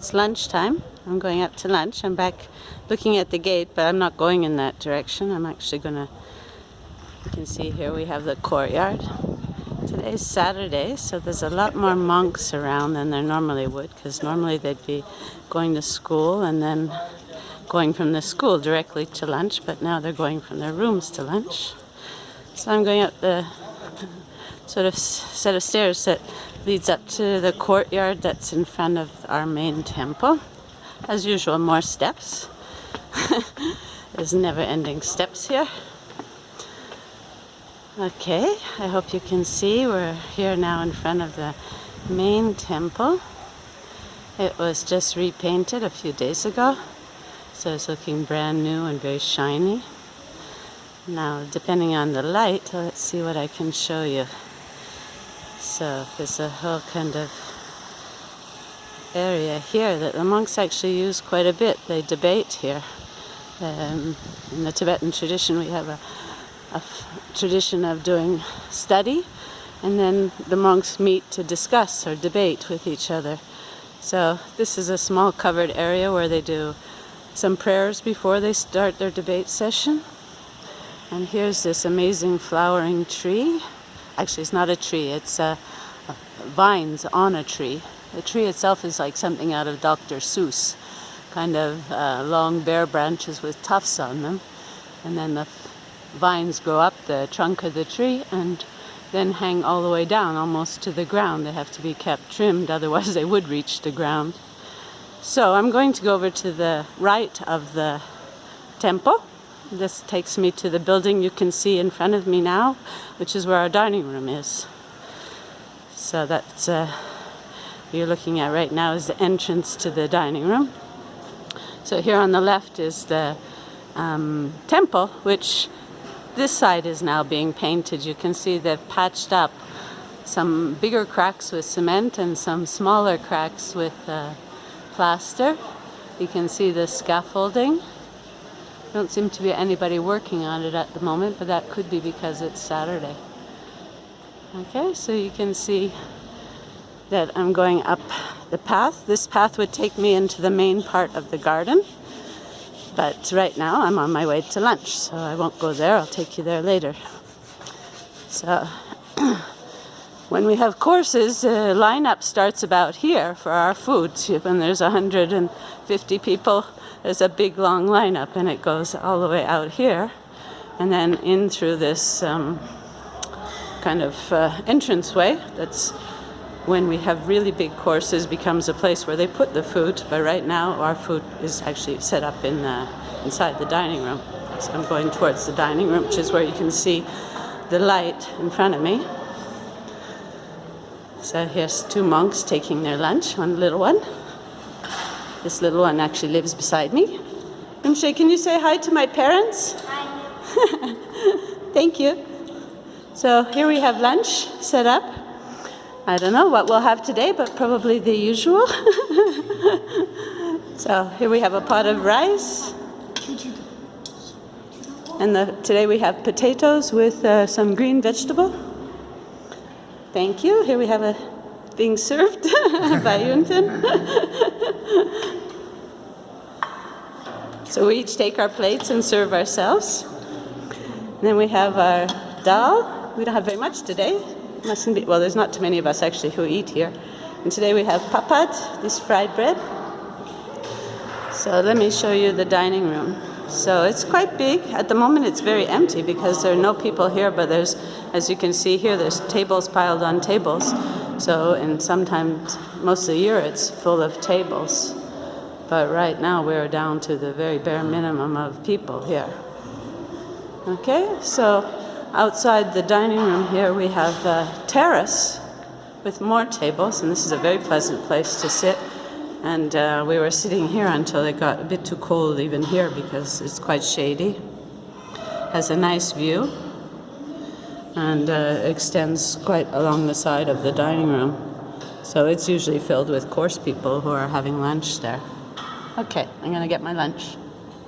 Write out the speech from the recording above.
It's lunchtime. I'm going out to lunch. I'm back looking at the gate, but I'm not going in that direction. I'm actually gonna, you can see here we have the courtyard. Today's Saturday, so there's a lot more monks around than there normally would, because normally they'd be going to school and then going from the school directly to lunch, but now they're going from their rooms to lunch. So I'm going up the sort of set of stairs that leads up to the courtyard that's in front of our main temple. As usual, more steps. There's never-ending steps here. Okay, I hope you can see we're here now in front of the main temple. It was just repainted a few days ago, so it's looking brand new and very shiny. Now, depending on the light, let's see what I can show you. So there's a whole kind of area here that the monks actually use quite a bit. They debate here. In the Tibetan tradition, we have a tradition of doing study, and then the monks meet to discuss or debate with each other. So this is a small covered area where they do some prayers before they start their debate session. And here's this amazing flowering tree. Actually, it's not a tree, it's vines on a tree. The tree itself is like something out of Dr. Seuss, kind of long bare branches with tufts on them. And then the vines go up the trunk of the tree and then hang all the way down almost to the ground. They have to be kept trimmed, otherwise they would reach the ground. So I'm going to go over to the right of the temple. This takes me to the building you can see in front of me now, which is where our dining room is. So that's what you're looking at right now is the entrance to the dining room. So here on the left is the temple, which this side is now being painted. You can see they've patched up some bigger cracks with cement and some smaller cracks with plaster. You can see the scaffolding. Don't seem to be anybody working on it at the moment, but that could be because it's Saturday. Okay, so you can see that I'm going up the path. This path would take me into the main part of the garden, but right now I'm on my way to lunch, so I won't go there. I'll take you there later. So when we have courses, the lineup starts about here for our food. When there's 150 people, there's a big long lineup, and it goes all the way out here and then in through this kind of entranceway. That's when we have really big courses, becomes a place where they put the food, but right now our food is actually set up in inside the dining room. So I'm going towards the dining room, which is where you can see the light in front of me. So here's two monks taking their lunch, one little one. This little one actually lives beside me. Rimshe, can you say hi to my parents? Hi. Thank you. So here we have lunch set up. I don't know what we'll have today, but probably the usual. So here we have a pot of rice. And today we have potatoes with some green vegetable. Thank you. Here we have a being served by Yunfin. So we each take our plates and serve ourselves. And then we have our dal. We don't have very much today. Mustn't be, well, there's not too many of us actually who eat here. And today we have papad, this fried bread. So let me show you the dining room. So it's quite big. At the moment it's very empty because there are no people here, but there's, as you can see here, there's tables piled on tables. So, and sometimes, most of the year, it's full of tables. But right now, we're down to the very bare minimum of people here. Okay, so outside the dining room here, we have a terrace with more tables, and this is a very pleasant place to sit. And we were sitting here until it got a bit too cold even here because it's quite shady. Has a nice view. And extends quite along the side of the dining room. So it's usually filled with course people who are having lunch there. Okay, I'm going to get my lunch.